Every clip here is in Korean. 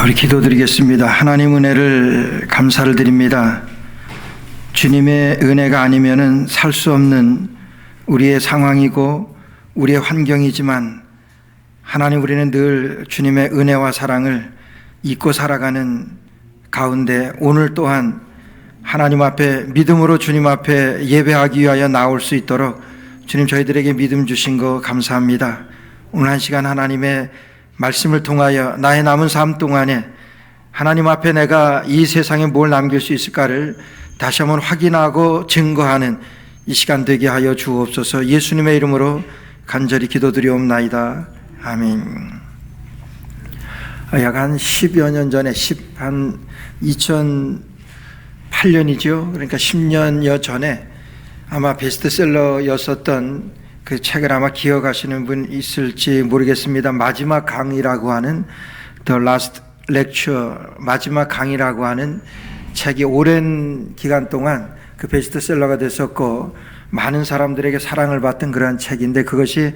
우리 기도드리겠습니다. 하나님 은혜를 감사를 드립니다. 주님의 은혜가 아니면은 살 수 없는 우리의 상황이고 우리의 환경이지만 하나님, 우리는 늘 주님의 은혜와 사랑을 잊고 살아가는 가운데 오늘 또한 하나님 앞에 믿음으로 주님 앞에 예배하기 위하여 나올 수 있도록 주님 저희들에게 믿음 주신 거 감사합니다. 오늘 한 시간 하나님의 말씀을 통하여 나의 남은 삶 동안에 하나님 앞에 내가 이 세상에 뭘 남길 수 있을까를 다시 한번 확인하고 증거하는 이 시간 되게 하여 주옵소서. 예수님의 이름으로 간절히 기도드리옵나이다. 아멘. 약 한 10여 년 전에 한 2008년이죠. 그러니까 10년여 전에 아마 베스트셀러였었던 그 책을 아마 기억하시는 분 있을지 모르겠습니다. 마지막 강의라고 하는 The Last Lecture, 마지막 강의라고 하는 책이 오랜 기간 동안 그 베스트셀러가 됐었고 많은 사람들에게 사랑을 받던 그러한 책인데, 그것이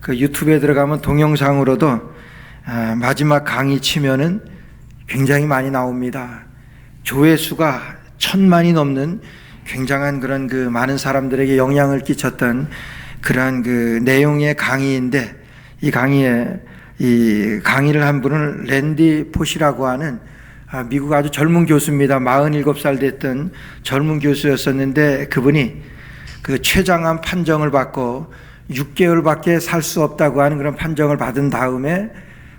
그 유튜브에 들어가면 동영상으로도 마지막 강의 치면은 굉장히 많이 나옵니다. 조회수가 1000만이 넘는 굉장한 그런 그 많은 사람들에게 영향을 끼쳤던 그러한 그 내용의 강의인데, 이 강의에 이 강의를 한 분은 랜디 포시라고 하는 미국 아주 젊은 교수입니다. 47살 됐던 젊은 교수였었는데, 그분이 그 췌장암 판정을 받고 6개월밖에 살 수 없다고 하는 그런 판정을 받은 다음에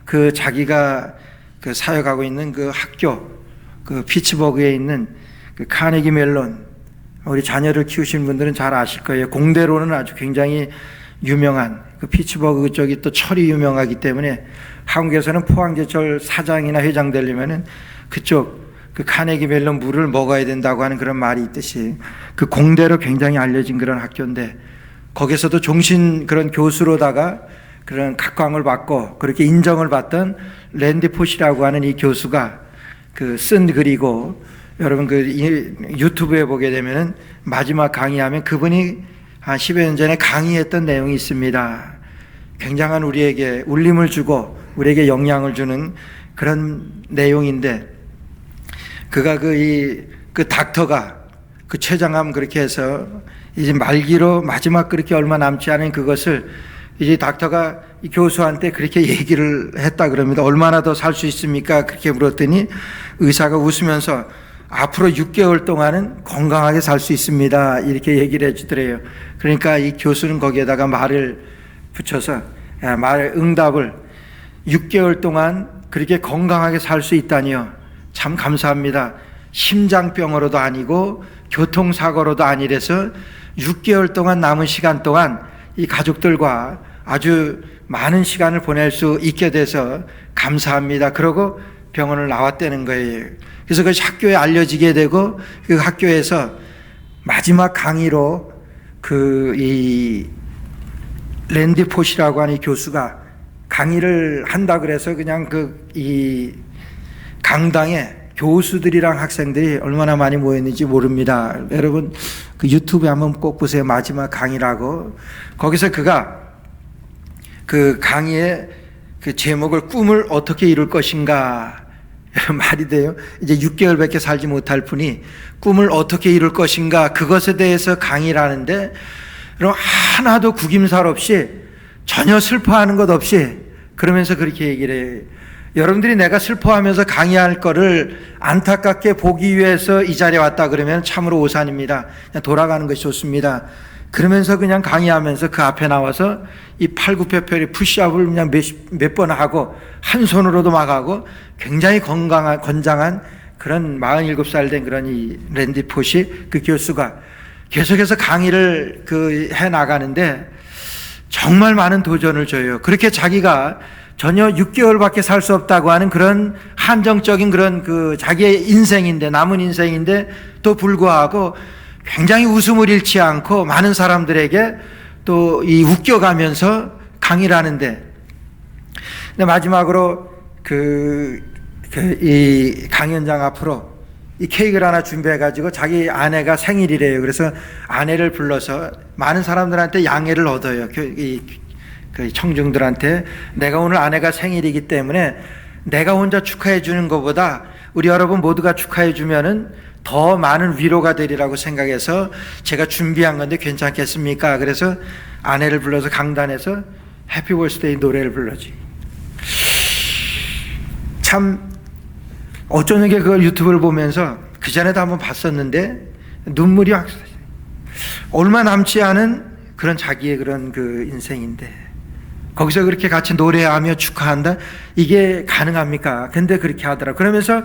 그 자기가 그 사역하고 있는 그 학교, 그 피츠버그에 있는 그 카네기 멜론, 우리 자녀를 키우시는 분들은 잘 아실 거예요. 공대로는 아주 굉장히 유명한, 그 피츠버그 쪽이 또 철이 유명하기 때문에 한국에서는 포항제철 사장이나 회장 되려면은 그쪽 그 카네기 멜론 물을 먹어야 된다고 하는 그런 말이 있듯이 그 공대로 굉장히 알려진 그런 학교인데, 거기서도 종신 그런 교수로다가 그런 각광을 받고 그렇게 인정을 받던 랜디 포시라고 하는 이 교수가 그 쓴 글이고, 여러분 그 유튜브에 보게 되면은 마지막 강의하면 그분이 한 10여 년 전에 강의했던 내용이 있습니다. 굉장한 우리에게 울림을 주고 우리에게 영향을 주는 그런 내용인데, 그가 그 닥터가 그 췌장암 그렇게 해서 이제 말기로 마지막 그렇게 얼마 남지 않은 그것을 이제 닥터가 이 교수한테 그렇게 얘기를 했다 그럽니다. 얼마나 더 살 수 있습니까? 그렇게 물었더니 의사가 웃으면서 앞으로 6개월 동안은 건강하게 살 수 있습니다. 이렇게 얘기를 해주더래요. 그러니까 이 교수는 거기에다가 말을 붙여서 응답을 6개월 동안 그렇게 건강하게 살 수 있다니요. 참 감사합니다. 심장병으로도 아니고 교통사고로도 아니래서 6개월 동안 남은 시간 동안 이 가족들과 아주 많은 시간을 보낼 수 있게 돼서 감사합니다. 그러고 병원을 나왔다는 거예요. 그래서 그것이 학교에 알려지게 되고 그 학교에서 마지막 강의로 이 랜디 포시라고 하는 이 교수가 강의를 한다 그래서 그냥 이 강당에 교수들이랑 학생들이 얼마나 많이 모였는지 모릅니다. 여러분 그 유튜브에 한번 꼭 보세요. 마지막 강의라고. 거기서 그가 그 강의의 그 제목을 꿈을 어떻게 이룰 것인가, 말이 돼요. 이제 6개월밖에 살지 못할 분이 꿈을 어떻게 이룰 것인가, 그것에 대해서 강의를 하는데, 그럼 하나도 구김살 없이 전혀 슬퍼하는 것 없이 그러면서 그렇게 얘기를 해요. 여러분들이 내가 슬퍼하면서 강의할 거를 안타깝게 보기 위해서 이 자리에 왔다 그러면 참으로 오산입니다. 그냥 돌아가는 것이 좋습니다. 그러면서 그냥 강의하면서 그 앞에 나와서 이 팔굽혀펴기 푸시업을 그냥 몇 번 하고 한 손으로도 막 하고 굉장히 건장한 그런 47살 된 그런 이 랜디 포시 그 교수가 계속해서 강의를 해 나가는데 정말 많은 도전을 줘요. 그렇게 자기가 전혀 6개월밖에 살 수 없다고 하는 그런 한정적인 그런 자기의 인생인데, 남은 인생인데 또 불구하고 굉장히 웃음을 잃지 않고 많은 사람들에게 또 이 웃겨가면서 강의를 하는데, 근데 마지막으로 이 강연장 앞으로 이 케이크를 하나 준비해가지고 자기 아내가 생일이래요. 그래서 아내를 불러서 많은 사람들한테 양해를 얻어요. 그 청중들한테 내가 오늘 아내가 생일이기 때문에 내가 혼자 축하해 주는 것보다 우리 여러분 모두가 축하해 주면은 더 많은 위로가 되리라고 생각해서 제가 준비한 건데 괜찮겠습니까? 그래서 아내를 불러서 강단에서 해피 버스데이 노래를 불러지. 참 어쩌는 게 그걸 유튜브를 보면서 그 전에도 한번 봤었는데 눈물이 확 얼마 남지 않은 그런 자기의 그런 그 인생인데 거기서 그렇게 같이 노래하며 축하한다? 이게 가능합니까? 근데 그렇게 하더라. 그러면서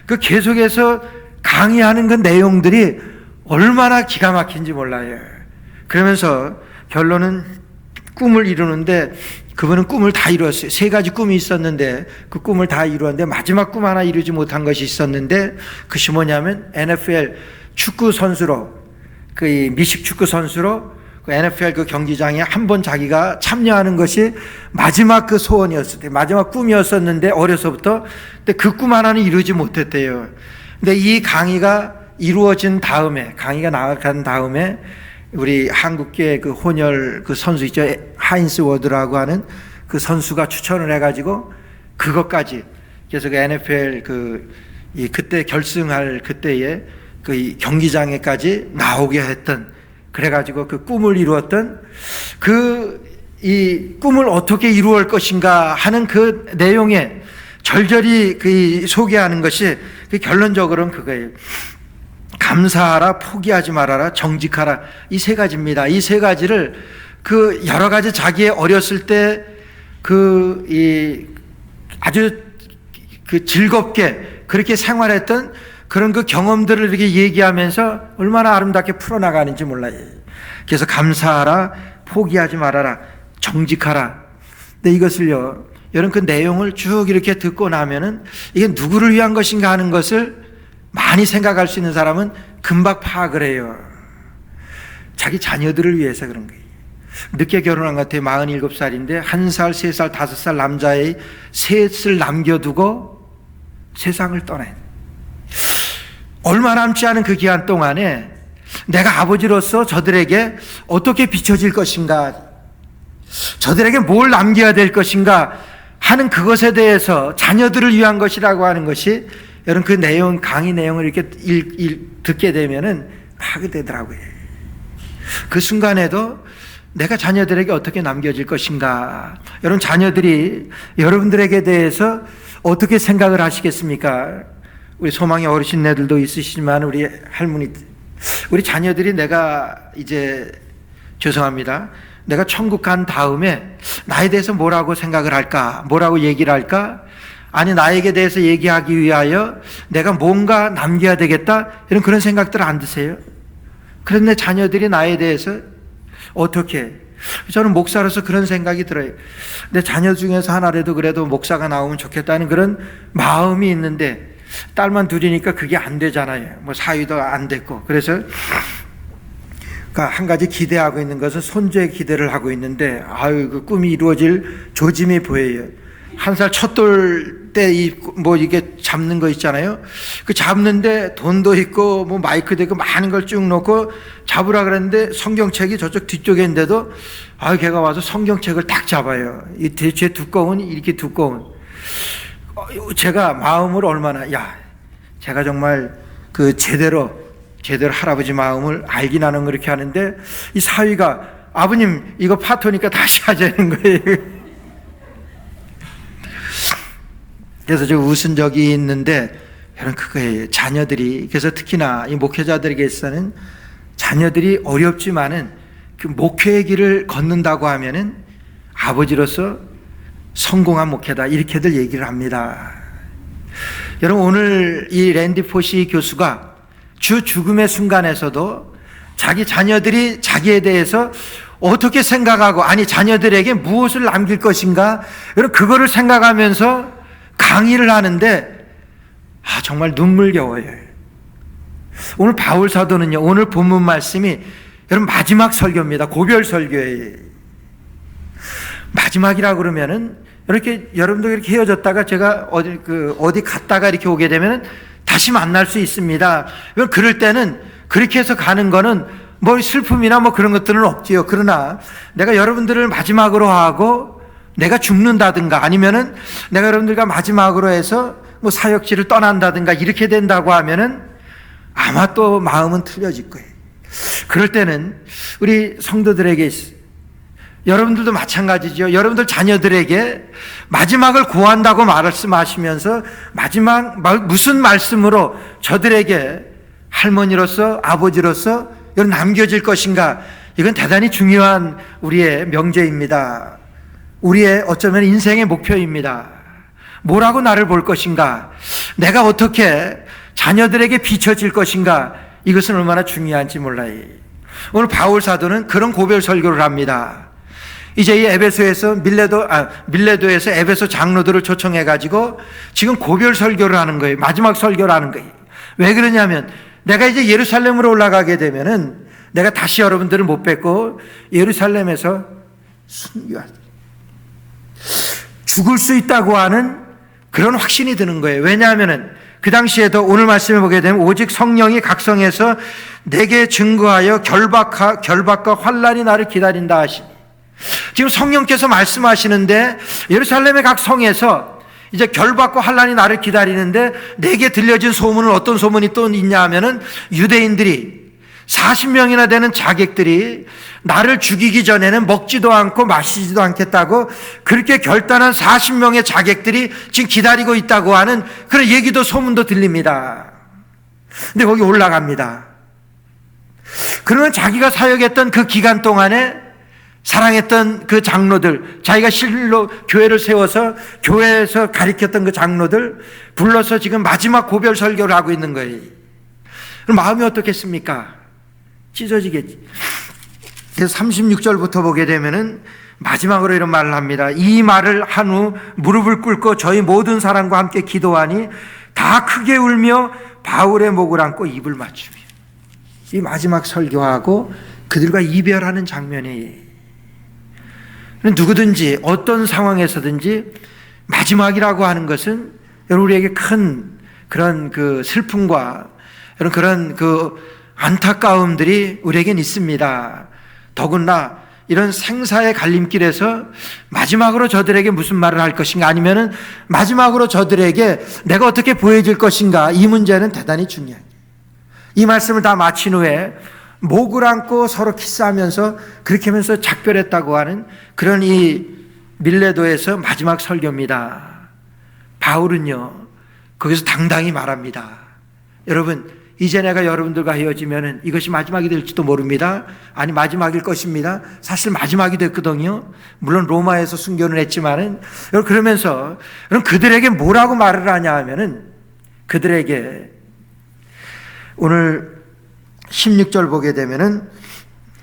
그 계속해서 강의하는 그 내용들이 얼마나 기가 막힌지 몰라요. 그러면서 결론은 꿈을 이루는데 그분은 꿈을 다 이루었어요. 3가지 꿈이 있었는데 그 꿈을 다 이루었는데 마지막 꿈 하나 이루지 못한 것이 있었는데 그것이 뭐냐면 NFL 축구 선수로 그 미식 축구 선수로 그 NFL 그 경기장에 한번 자기가 참여하는 것이 마지막 그 소원이었을 때 마지막 꿈이었었는데 어려서부터 근데 그 꿈 하나는 이루지 못했대요. 근데 이 강의가 이루어진 다음에 강의가 나간 다음에 우리 한국계 그 혼혈 그 선수 있죠. 하인스 워드라고 하는 그 선수가 추천을 해가지고 그것까지 그래서 그 NFL 그때 결승할 그때에 그 경기장에까지 나오게 했던 그래가지고 그 꿈을 이루었던 이 꿈을 어떻게 이루을 것인가 하는 그 내용에 절절히 그 소개하는 것이 그 결론적으로는 그거예요. 감사하라, 포기하지 말아라, 정직하라. 이 3가지입니다. 이 3가지를 그 여러 가지 자기의 어렸을 때 아주 그 즐겁게 그렇게 생활했던 그런 그 경험들을 이렇게 얘기하면서 얼마나 아름답게 풀어나가는지 몰라요. 그래서 감사하라, 포기하지 말아라, 정직하라. 근데 이것을요, 여러분 그 내용을 쭉 이렇게 듣고 나면은 이게 누구를 위한 것인가 하는 것을 많이 생각할 수 있는 사람은 금방 파악을 해요. 자기 자녀들을 위해서 그런 거예요. 늦게 결혼한 것 같아요. 47살인데 1살, 3살, 5살 남자의 셋을 남겨두고 세상을 떠나요. 얼마 남지 않은 그 기간 동안에 내가 아버지로서 저들에게 어떻게 비춰질 것인가, 저들에게 뭘 남겨야 될 것인가 하는 그것에 대해서 자녀들을 위한 것이라고 하는 것이 여러분 그 내용, 강의 내용을 이렇게 듣게 되면은 하게 되더라고요. 그 순간에도 내가 자녀들에게 어떻게 남겨질 것인가. 여러분 자녀들이 여러분들에게 대해서 어떻게 생각을 하시겠습니까? 우리 소망의 어르신네들도 있으시지만 우리 할머니, 우리 자녀들이 내가 이제 죄송합니다. 내가 천국 간 다음에 나에 대해서 뭐라고 생각을 할까? 뭐라고 얘기를 할까? 아니 나에게 대해서 얘기하기 위하여 내가 뭔가 남겨야 되겠다 이런 그런 생각들 안 드세요? 그런데 자녀들이 나에 대해서 어떻게, 저는 목사로서 그런 생각이 들어요. 내 자녀 중에서 하나라도 그래도 목사가 나오면 좋겠다는 그런 마음이 있는데 딸만 둘이니까 그게 안 되잖아요. 뭐 사위도 안 됐고. 그래서 한 가지 기대하고 있는 것은 손주의 기대를 하고 있는데 아유 그 꿈이 이루어질 조짐이 보여요. 1살 첫돌 때 이게 잡는 거 있잖아요. 그 잡는데 돈도 있고 뭐 마이크도 있고 많은 걸 쭉 놓고 잡으라 그랬는데 성경책이 저쪽 뒤쪽에 있는데도 걔가 와서 성경책을 딱 잡아요. 이 대체 두꺼운 이렇게 두꺼운. 제가 마음을 얼마나 제가 정말 그 제대로 할아버지 마음을 알긴 하는 그렇게 하는데 이 사위가 아버님 이거 파토니까 다시 하자는 거예요. 그래서 저 웃은 적이 있는데 여러분 그거예요. 자녀들이, 그래서 특히나 이 목회자들에게서는 자녀들이 어렵지만은 그 목회의 길을 걷는다고 하면은 아버지로서 성공한 목회다 이렇게들 얘기를 합니다. 여러분 오늘 이 랜디 포시 교수가 주 죽음의 순간에서도 자기 자녀들이 자기에 대해서 어떻게 생각하고 아니 자녀들에게 무엇을 남길 것인가 여러분 그거를 생각하면서 강의를 하는데 정말 눈물겨워요. 오늘 바울 사도는요, 오늘 본문 말씀이 여러분 마지막 설교입니다. 고별 설교예요. 마지막이라 그러면은 이렇게 여러분들 이렇게 헤어졌다가 제가 어디 갔다가 이렇게 오게 되면은 다시 만날 수 있습니다. 그럴 때는 그렇게 해서 가는 거는 뭐 슬픔이나 뭐 그런 것들은 없지요. 그러나 내가 여러분들을 마지막으로 하고 내가 죽는다든가 아니면은 내가 여러분들과 마지막으로 해서 뭐 사역지를 떠난다든가 이렇게 된다고 하면은 아마 또 마음은 틀려질 거예요. 그럴 때는 우리 성도들에게, 여러분들도 마찬가지죠. 여러분들 자녀들에게 마지막을 구한다고 말씀하시면서 마지막 무슨 말씀으로 저들에게 할머니로서 아버지로서 남겨질 것인가, 이건 대단히 중요한 우리의 명제입니다. 우리의 어쩌면 인생의 목표입니다. 뭐라고 나를 볼 것인가, 내가 어떻게 자녀들에게 비춰질 것인가, 이것은 얼마나 중요한지 몰라요. 오늘 바울 사도는 그런 고별 설교를 합니다. 이제 이 에베소에서 밀레도에서 에베소 장로들을 초청해가지고 지금 고별 설교를 하는 거예요. 마지막 설교를 하는 거예요. 왜 그러냐면 내가 이제 예루살렘으로 올라가게 되면은 내가 다시 여러분들을 못 뵙고 예루살렘에서 죽을 수 있다고 하는 그런 확신이 드는 거예요. 왜냐하면은 그 당시에도 오늘 말씀을 보게 되면 오직 성령이 각성해서 내게 증거하여 결박과 환난이 나를 기다린다 하시니, 지금 성령께서 말씀하시는데 예루살렘의 각 성에서 이제 결박과 환난이 나를 기다리는데 내게 들려진 소문은 어떤 소문이 또 있냐 하면은 유대인들이 40명이나 되는 자객들이 나를 죽이기 전에는 먹지도 않고 마시지도 않겠다고 그렇게 결단한 40명의 자객들이 지금 기다리고 있다고 하는 그런 얘기도 소문도 들립니다. 근데 거기 올라갑니다. 그러면 자기가 사역했던 그 기간 동안에 사랑했던 그 장로들, 자기가 실로 교회를 세워서 교회에서 가르쳤던 그 장로들 불러서 지금 마지막 고별 설교를 하고 있는 거예요. 그럼 마음이 어떻겠습니까? 찢어지겠지. 그래서 36절부터 보게 되면은 마지막으로 이런 말을 합니다. 이 말을 한 후 무릎을 꿇고 저희 모든 사람과 함께 기도하니 다 크게 울며 바울의 목을 안고 입을 맞추며, 이 마지막 설교하고 그들과 이별하는 장면이, 누구든지 어떤 상황에서든지 마지막이라고 하는 것은 우리에게 큰 그런 그 슬픔과 그런 그 안타까움들이 우리에겐 있습니다. 더구나 이런 생사의 갈림길에서 마지막으로 저들에게 무슨 말을 할 것인가, 아니면은 마지막으로 저들에게 내가 어떻게 보여질 것인가, 이 문제는 대단히 중요해요. 이 말씀을 다 마친 후에 목을 안고 서로 키스하면서 그렇게 하면서 작별했다고 하는 그런 이 밀레도에서 마지막 설교입니다. 바울은요 거기서 당당히 말합니다. 여러분, 이제 내가 여러분들과 헤어지면은 이것이 마지막이 될지도 모릅니다. 아니, 마지막일 것입니다. 사실 마지막이 됐거든요. 물론 로마에서 순교는 했지만은, 그러면서 그들에게 뭐라고 말을 하냐 하면은, 그들에게 오늘 16절 보게 되면은,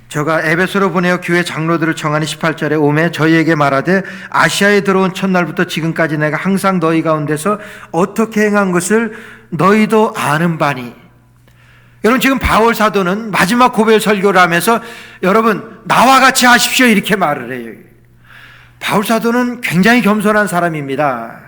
저가 에베소로 보내어 교회 장로들을 청하니 18절에 오매 저희에게 말하되 아시아에 들어온 첫날부터 지금까지 내가 항상 너희 가운데서 어떻게 행한 것을 너희도 아는 바니. 여러분, 지금 바울 사도는 마지막 고별 설교를 하면서 여러분 나와 같이 하십시오 이렇게 말을 해요. 바울 사도는 굉장히 겸손한 사람입니다.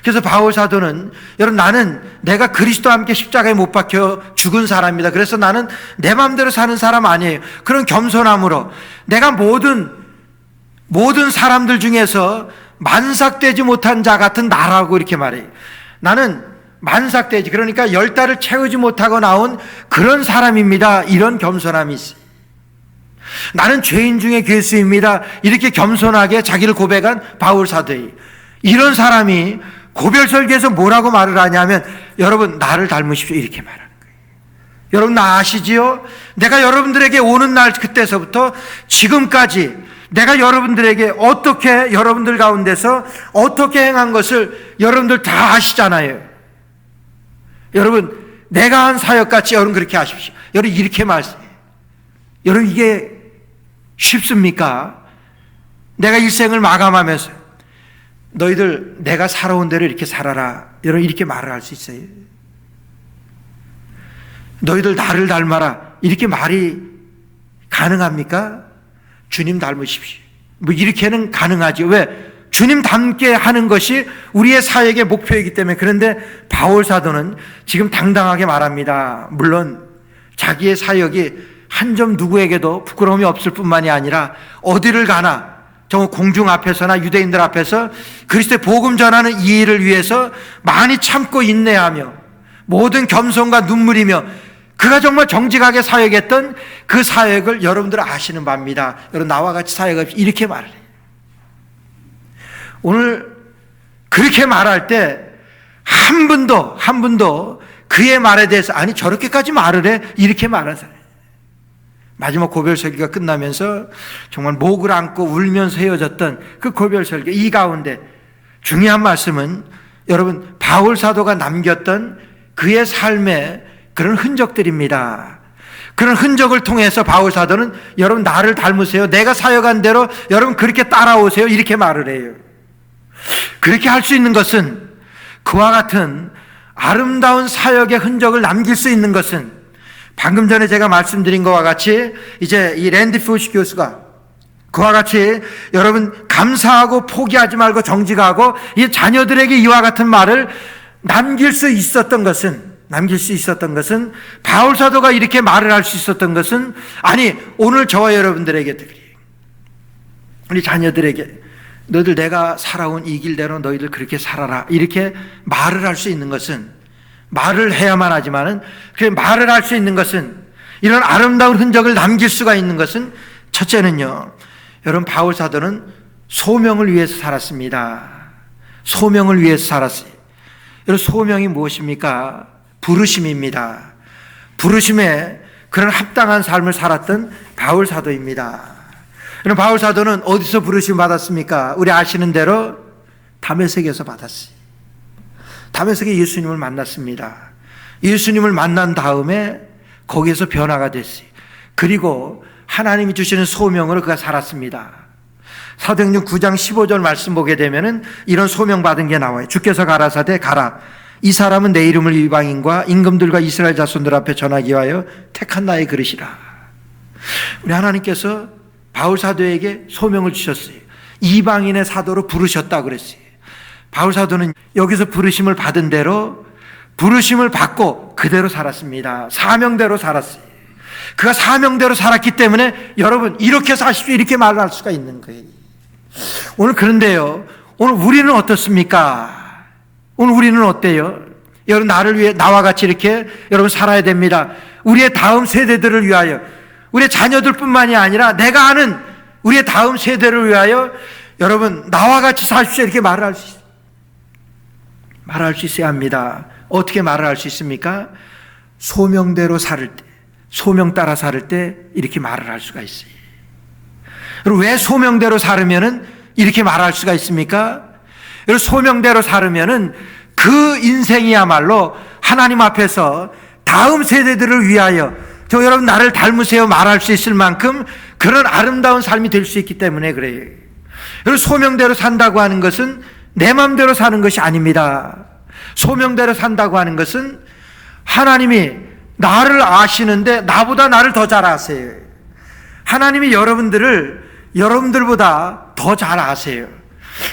그래서 바울 사도는, 여러분, 나는 내가 그리스도와 함께 십자가에 못 박혀 죽은 사람입니다. 그래서 나는 내 마음대로 사는 사람 아니에요. 그런 겸손함으로 내가 모든 사람들 중에서 만삭되지 못한 자 같은 나라고 이렇게 말해요. 나는 만삭되지, 그러니까 10달을 채우지 못하고 나온 그런 사람입니다. 이런 겸손함이 있어요. 나는 죄인 중에 괴수입니다. 이렇게 겸손하게 자기를 고백한 바울 사도예요. 이런 사람이 고별 설교에서 뭐라고 말을 하냐면, 여러분 나를 닮으십시오 이렇게 말하는 거예요. 여러분 나 아시지요? 내가 여러분들에게 오는 날 그때서부터 지금까지 내가 여러분들에게 어떻게, 여러분들 가운데서 어떻게 행한 것을 여러분들 다 아시잖아요. 여러분 내가 한 사역같이 여러분 그렇게 하십시오. 여러분 이렇게 말씀해요. 여러분 이게 쉽습니까? 내가 일생을 마감하면서 너희들 내가 살아온 대로 이렇게 살아라, 여러분 이렇게 말을 할 수 있어요? 너희들 나를 닮아라 이렇게 말이 가능합니까? 주님 닮으십시오 뭐 이렇게는 가능하죠. 왜? 주님 닮게 하는 것이 우리의 사역의 목표이기 때문에. 그런데 바울 사도는 지금 당당하게 말합니다. 물론 자기의 사역이 한 점 누구에게도 부끄러움이 없을 뿐만이 아니라 어디를 가나 정말 공중 앞에서나 유대인들 앞에서 그리스도의 복음 전하는 이 일을 위해서 많이 참고 인내하며 모든 겸손과 눈물이며 그가 정말 정직하게 사역했던 그 사역을 여러분들 아시는 바입니다. 여러분 나와 같이 사역을 이렇게 말을 해요. 오늘 그렇게 말할 때 한 분도 그의 말에 대해서 아니 저렇게까지 말을 해? 이렇게 말하는 사람. 마지막 고별 설교가 끝나면서 정말 목을 안고 울면서 헤어졌던 그 고별 설교 이 가운데 중요한 말씀은 여러분 바울 사도가 남겼던 그의 삶의 그런 흔적들입니다. 그런 흔적을 통해서 바울 사도는 여러분 나를 닮으세요. 내가 사역한 대로 여러분 그렇게 따라오세요. 이렇게 말을 해요. 그렇게 할 수 있는 것은 그와 같은 아름다운 사역의 흔적을 남길 수 있는 것은 방금 전에 제가 말씀드린 것과 같이 이제 이 랜디 푸시 교수가 그와 같이 여러분 감사하고 포기하지 말고 정직하고 이 자녀들에게 이와 같은 말을 남길 수 있었던 것은 바울 사도가 이렇게 말을 할 수 있었던 것은 아니 오늘 저와 여러분들에게 특히 우리 자녀들에게 너희들 내가 살아온 이 길대로 너희들 그렇게 살아라 이렇게 말을 할 수 있는 것은 말을 해야만 하지만은 그 말을 할 수 있는 것은 이런 아름다운 흔적을 남길 수가 있는 것은 첫째는요 여러분 바울 사도는 소명을 위해서 살았습니다. 소명을 위해서 살았어요. 여러분 소명이 무엇입니까? 부르심입니다. 부르심에 그런 합당한 삶을 살았던 바울 사도입니다. 여러분 바울 사도는 어디서 부르심 받았습니까? 우리 아시는 대로 다메섹에서 받았어요. 다메섹에 예수님을 만났습니다. 예수님을 만난 다음에 거기에서 변화가 됐어요. 그리고 하나님이 주시는 소명으로 그가 살았습니다. 사도행전 9장 15절 말씀 보게 되면은 이런 소명 받은 게 나와요. 주께서 가라사대 가라. 이 사람은 내 이름을 이방인과 임금들과 이스라엘 자손들 앞에 전하기 위하여 택한 나의 그릇이라. 우리 하나님께서 바울 사도에게 소명을 주셨어요. 이방인의 사도로 부르셨다 그랬어요. 바울 사도는 여기서 부르심을 받은 대로 부르심을 받고 그대로 살았습니다. 사명대로 살았어요. 그가 사명대로 살았기 때문에 여러분 이렇게 사십시오 이렇게 말할 수가 있는 거예요. 오늘 그런데요 오늘 우리는 어떻습니까? 오늘 우리는 어때요? 여러분 나를 위해 나와 같이 이렇게 여러분 살아야 됩니다. 우리의 다음 세대들을 위하여 우리의 자녀들뿐만이 아니라 내가 아는 우리의 다음 세대를 위하여 여러분 나와 같이 사십시오 이렇게 말할 수 있어야 합니다. 어떻게 말을 할 수 있습니까? 소명대로 살을 때 소명 따라 살을 때 이렇게 말을 할 수가 있어요. 그리고 왜 소명대로 살으면은 이렇게 말할 수가 있습니까? 여러분 소명대로 살으면은 그 인생이야말로 하나님 앞에서 다음 세대들을 위하여 저 여러분 나를 닮으세요 말할 수 있을 만큼 그런 아름다운 삶이 될 수 있기 때문에 그래요. 여러분 소명대로 산다고 하는 것은 내 마음대로 사는 것이 아닙니다. 소명대로 산다고 하는 것은 하나님이 나를 아시는데 나보다 나를 더 잘 아세요. 하나님이 여러분들보다 더 잘 아세요.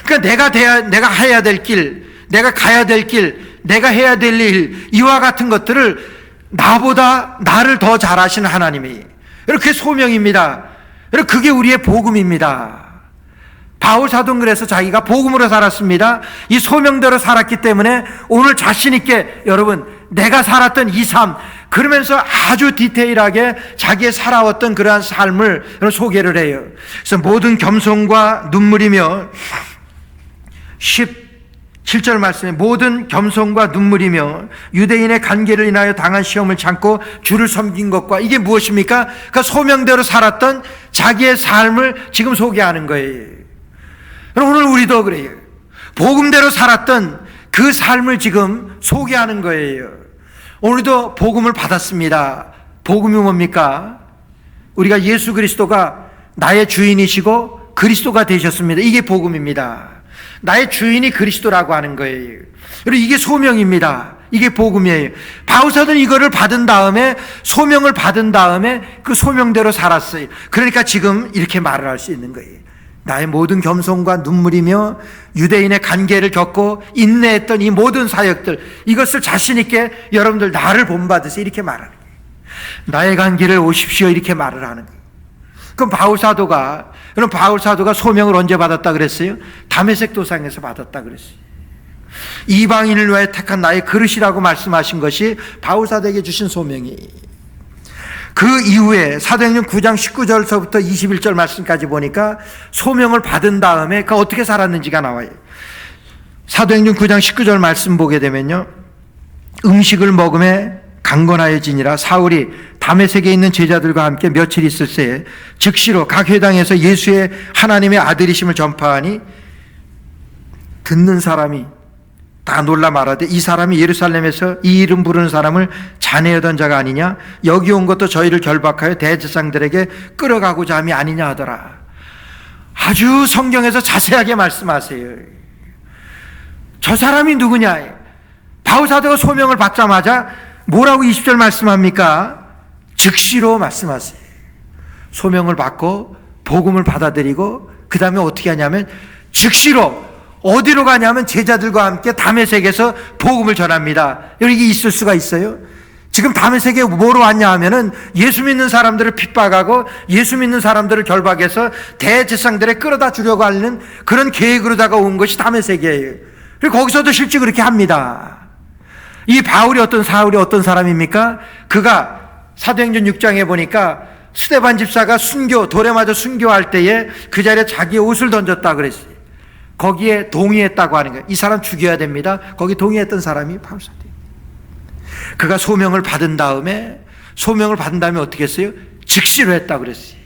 그러니까 내가 해야 될 길, 내가 가야 될 길, 내가 해야 될 일, 이와 같은 것들을 나보다 나를 더 잘 아시는 하나님이 이렇게 소명입니다. 그게 우리의 복음입니다. 바울 사도는 그래서 자기가 복음으로 살았습니다. 이 소명대로 살았기 때문에 오늘 자신 있게 여러분 내가 살았던 이 삶 그러면서 아주 디테일하게 자기의 살아왔던 그러한 삶을 소개를 해요. 그래서 모든 겸손과 눈물이며 17절 말씀에 모든 겸손과 눈물이며 유대인의 간계를 인하여 당한 시험을 참고 주를 섬긴 것과 이게 무엇입니까? 그러니까 소명대로 살았던 자기의 삶을 지금 소개하는 거예요. 오늘 우리도 그래요. 복음대로 살았던 그 삶을 지금 소개하는 거예요. 오늘도 복음을 받았습니다. 복음이 뭡니까? 우리가 예수 그리스도가 나의 주인이시고 그리스도가 되셨습니다. 이게 복음입니다. 나의 주인이 그리스도라고 하는 거예요. 그리고 이게 소명입니다. 이게 복음이에요. 바울 사도는 이거를 받은 다음에 소명을 받은 다음에 그 소명대로 살았어요. 그러니까 지금 이렇게 말을 할 수 있는 거예요. 나의 모든 겸손과 눈물이며 유대인의 간계를 겪고 인내했던 이 모든 사역들 이것을 자신 있게 여러분들 나를 본받으세요 이렇게 말하는 거예요. 나의 간계를 오십시오 이렇게 말을 하는 거예요. 그럼 바울 사도가 소명을 언제 받았다 그랬어요? 다메섹 도상에서 받았다 그랬어요. 이방인을 위해 택한 나의 그릇이라고 말씀하신 것이 바울 사도에게 주신 소명이. 그 이후에 사도행전 9장 19절서부터 21절 말씀까지 보니까 소명을 받은 다음에 그 어떻게 살았는지가 나와요. 사도행전 9장 19절 말씀 보게 되면요, 음식을 먹음에 강건하여지니라. 사울이 다메섹에 있는 제자들과 함께 며칠 있을 새에 즉시로 각 회당에서 예수의 하나님의 아들이심을 전파하니 듣는 사람이 다 놀라 말하되 이 사람이 예루살렘에서 이 이름 부르는 사람을 잔해하던 자가 아니냐, 여기 온 것도 저희를 결박하여 대제사장들에게 끌어가고자 함이 아니냐 하더라. 아주 성경에서 자세하게 말씀하세요. 저 사람이 누구냐? 바울 사도가 소명을 받자마자 뭐라고 20절 말씀합니까? 즉시로 말씀하세요. 소명을 받고 복음을 받아들이고 그 다음에 어떻게 하냐면 즉시로 어디로 가냐면 제자들과 함께 다메섹에서 복음을 전합니다. 여기 있을 수가 있어요? 지금 다메섹에 뭐로 왔냐 하면은 예수 믿는 사람들을 핍박하고 예수 믿는 사람들을 결박해서 대제사장들에 끌어다 주려고 하는 그런 계획으로다가 온 것이 다메섹이에요. 그리고 거기서도 실제 그렇게 합니다. 이 바울이 사울이 어떤 사람입니까? 그가 사도행전 6장에 보니까 스데반 집사가 돌에 맞아 순교할 때에 그 자리에 자기의 옷을 던졌다 그랬어요. 거기에 동의했다고 하는 거예요. 이 사람 죽여야 됩니다. 거기 동의했던 사람이 바울 사도예요. 그가 소명을 받은 다음에 어떻게 했어요? 즉시로 했다고 그랬어요.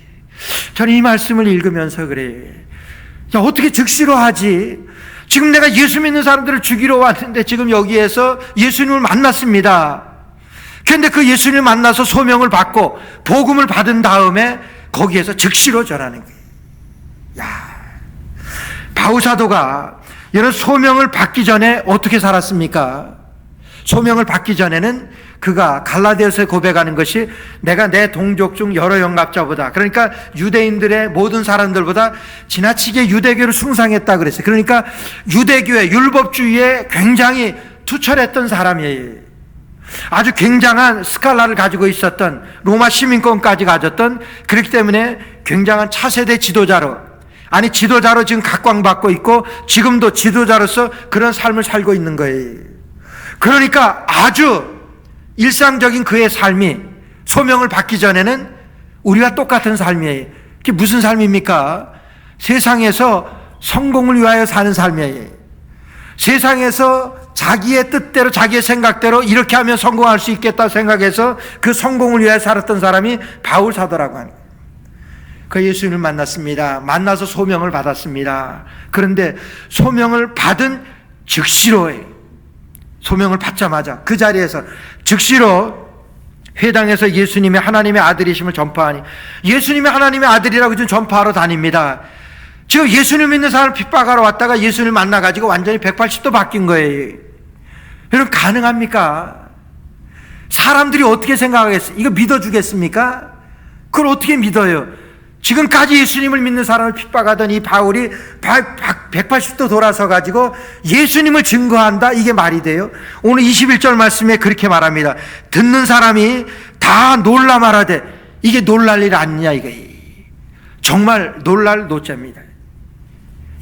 저는 이 말씀을 읽으면서 그래요. 야, 어떻게 즉시로 하지? 지금 내가 예수 믿는 사람들을 죽이러 왔는데 지금 여기에서 예수님을 만났습니다. 그런데 그 예수님을 만나서 소명을 받고 복음을 받은 다음에 거기에서 즉시로 전하는 거예요. 야, 바울 사도가 이런 소명을 받기 전에 어떻게 살았습니까? 소명을 받기 전에는 그가 갈라디아서에 고백하는 것이 내가 내 동족 중 여러 영갑자보다, 그러니까 유대인들의 모든 사람들보다 지나치게 유대교를 숭상했다 그랬어요. 그러니까 유대교의 율법주의에 굉장히 투철했던 사람이에요. 아주 굉장한 스칼라를 가지고 있었던, 로마 시민권까지 가졌던, 그렇기 때문에 굉장한 차세대 지도자로 지금 각광받고 있고 지금도 지도자로서 그런 삶을 살고 있는 거예요. 그러니까 아주 일상적인 그의 삶이 소명을 받기 전에는 우리와 똑같은 삶이에요. 그게 무슨 삶입니까? 세상에서 성공을 위하여 사는 삶이에요. 세상에서 자기의 뜻대로 자기의 생각대로 이렇게 하면 성공할 수 있겠다 생각해서 그 성공을 위하여 살았던 사람이 바울 사도라고 하는 거예요. 그 예수님을 만났습니다. 만나서 소명을 받았습니다. 그런데 소명을 받은 즉시로 소명을 받자마자 그 자리에서 즉시로 회당에서 예수님의 하나님의 아들이심을 전파하니, 예수님의 하나님의 아들이라고 지금 전파하러 다닙니다. 지금 예수님 믿는 사람을 핍박하러 왔다가 예수님을 만나가지고 완전히 180도 바뀐 거예요. 여러분, 가능합니까? 사람들이 어떻게 생각하겠어요? 이거 믿어주겠습니까? 그걸 어떻게 믿어요? 지금까지 예수님을 믿는 사람을 핍박하던 이 바울이 180도 돌아서 가지고 예수님을 증거한다? 이게 말이 돼요? 오늘 21절 말씀에 그렇게 말합니다. 듣는 사람이 다 놀라 말하되 이게 놀랄 일 아니냐, 이게 정말 놀랄 노자입니다.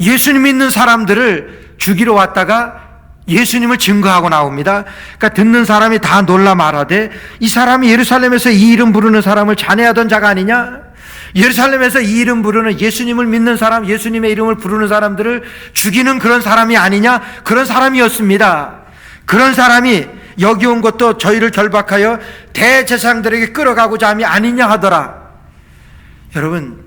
예수님 믿는 사람들을 죽이러 왔다가 예수님을 증거하고 나옵니다. 그러니까 듣는 사람이 다 놀라 말하되 이 사람이 예루살렘에서 이 이름 부르는 사람을 잔해하던 자가 아니냐? 예루살렘에서 이 이름 부르는, 예수님을 믿는 사람, 예수님의 이름을 부르는 사람들을 죽이는 그런 사람이 아니냐? 그런 사람이었습니다. 그런 사람이 여기 온 것도 저희를 결박하여 대제사장들에게 끌어가고자 함이 아니냐 하더라. 여러분,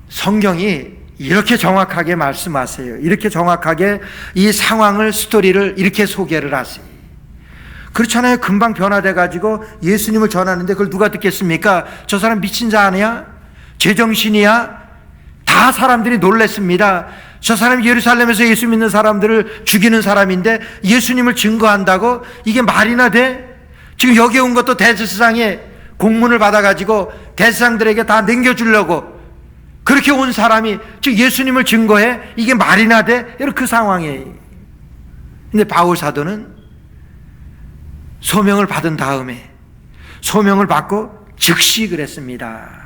성경이 이렇게 정확하게 말씀하세요. 이렇게 정확하게 이 상황을, 스토리를 이렇게 소개를 하세요. 그렇잖아요. 금방 변화돼가지고 예수님을 전하는데 그걸 누가 듣겠습니까? 저 사람 미친 자 아니야? 제정신이야? 다 사람들이 놀랬습니다. 저 사람이 예루살렘에서 예수 믿는 사람들을 죽이는 사람인데 예수님을 증거한다고? 이게 말이나 돼? 지금 여기 온 것도 대제사장의 공문을 받아가지고 대제사장들에게 다 넘겨주려고 그렇게 온 사람이 즉 예수님을 증거해? 이게 말이나 돼? 여러분, 그 상황이에요. 근데 바울 사도는 소명을 받은 다음에 소명을 받고 즉시 그랬습니다.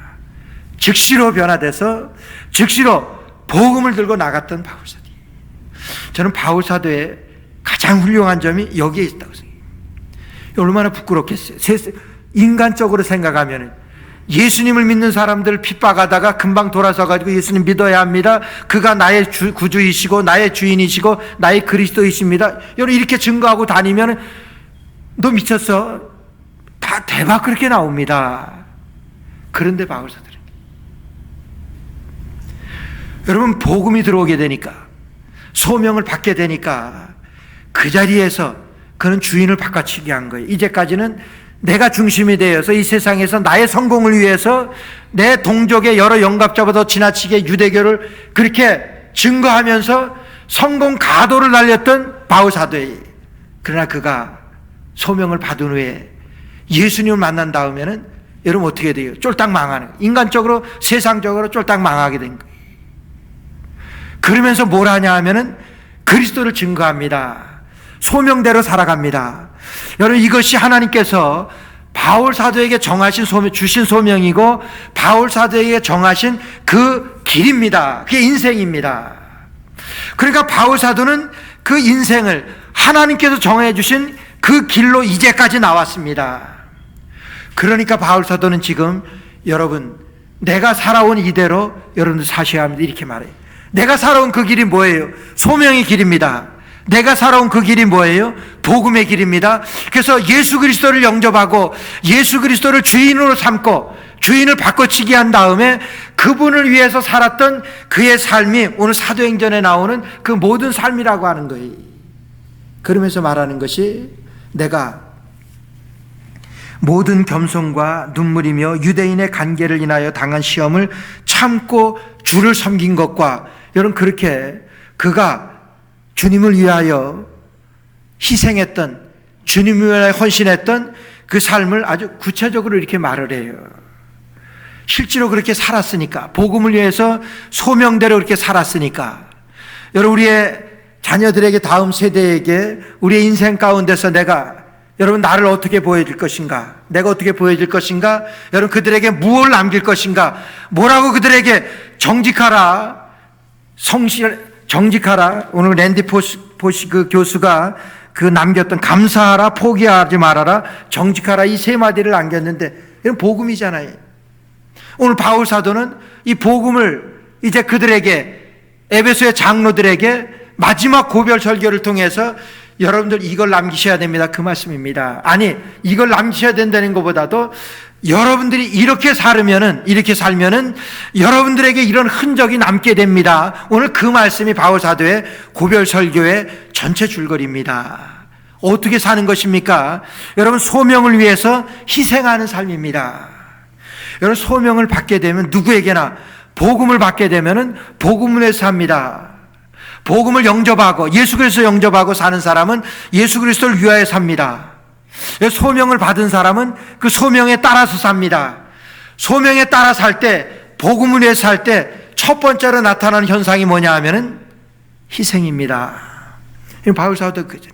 즉시로 변화돼서 즉시로 복음을 들고 나갔던 바울사도. 저는 바울사도의 가장 훌륭한 점이 여기에 있다고 생각해요. 얼마나 부끄럽겠어요. 인간적으로 생각하면 예수님을 믿는 사람들 핍박하다가 금방 돌아서 가지고 예수님 믿어야 합니다. 그가 나의 구주이시고 나의 주인이시고 나의 그리스도이십니다. 여러분 이렇게 증거하고 다니면 너 미쳤어? 다 대박 그렇게 나옵니다. 그런데 바울사들은 여러분 복음이 들어오게 되니까 소명을 받게 되니까 그 자리에서 그는 주인을 바꿔치기 한 거예요. 이제까지는 내가 중심이 되어서 이 세상에서 나의 성공을 위해서 내 동족의 여러 영갑자보다 지나치게 유대교를 그렇게 증거하면서 성공 가도를 날렸던 바울사도예요. 그러나 그가 소명을 받은 후에 예수님을 만난 다음에는 여러분 어떻게 돼요? 쫄딱 망하는 거예요. 인간적으로 세상적으로 쫄딱 망하게 된 거예요. 그러면서 뭘 하냐 하면은 그리스도를 증거합니다. 소명대로 살아갑니다. 여러분 이것이 하나님께서 바울 사도에게 정하신 주신 소명이고 바울 사도에게 정하신 그 길입니다. 그게 인생입니다. 그러니까 바울 사도는 그 인생을 하나님께서 정해 주신 그 길로 이제까지 나왔습니다. 그러니까 바울 사도는 지금 여러분 내가 살아온 이대로 여러분들 사셔야 합니다. 이렇게 말해요. 내가 살아온 그 길이 뭐예요? 소명의 길입니다. 내가 살아온 그 길이 뭐예요? 복음의 길입니다. 그래서 예수 그리스도를 영접하고 예수 그리스도를 주인으로 삼고 주인을 바꿔치기 한 다음에 그분을 위해서 살았던 그의 삶이 오늘 사도행전에 나오는 그 모든 삶이라고 하는 거예요. 그러면서 말하는 것이 내가 모든 겸손과 눈물이며 유대인의 관계를 인하여 당한 시험을 참고 주를 섬긴 것과 여러분 그렇게 그가 주님을 위하여 희생했던 주님을 위하여 헌신했던 그 삶을 아주 구체적으로 이렇게 말을 해요. 실제로 그렇게 살았으니까 복음을 위해서 소명대로 그렇게 살았으니까 여러분 우리의 자녀들에게 다음 세대에게 우리의 인생 가운데서 여러분 나를 어떻게 보여줄 것인가? 내가 어떻게 보여줄 것인가? 여러분 그들에게 무엇을 남길 것인가? 뭐라고 그들에게 정직하라, 정직하라. 오늘 랜디 포시 그 교수가 그 남겼던 감사하라, 포기하지 말아라, 정직하라 이 세 마디를 남겼는데 이건 복음이잖아요. 오늘 바울 사도는 이 복음을 이제 그들에게 에베소의 장로들에게 마지막 고별 설교를 통해서 여러분들 이걸 남기셔야 됩니다. 그 말씀입니다. 아니 이걸 남기셔야 된다는 것보다도 여러분들이 이렇게 살면은 여러분들에게 이런 흔적이 남게 됩니다. 오늘 그 말씀이 바울 사도의 고별 설교의 전체 줄거리입니다. 어떻게 사는 것입니까? 여러분 소명을 위해서 희생하는 삶입니다. 여러분 소명을 받게 되면 누구에게나 복음을 받게 되면은 복음을 위해서 삽니다. 복음을 영접하고 예수 그리스도 영접하고 사는 사람은 예수 그리스도를 위하여 삽니다. 소명을 받은 사람은 그 소명에 따라서 삽니다. 소명에 따라 살 때, 복음을 위해 살 때 첫 번째로 나타나는 현상이 뭐냐 하면은 희생입니다. 바울 사도도 그러니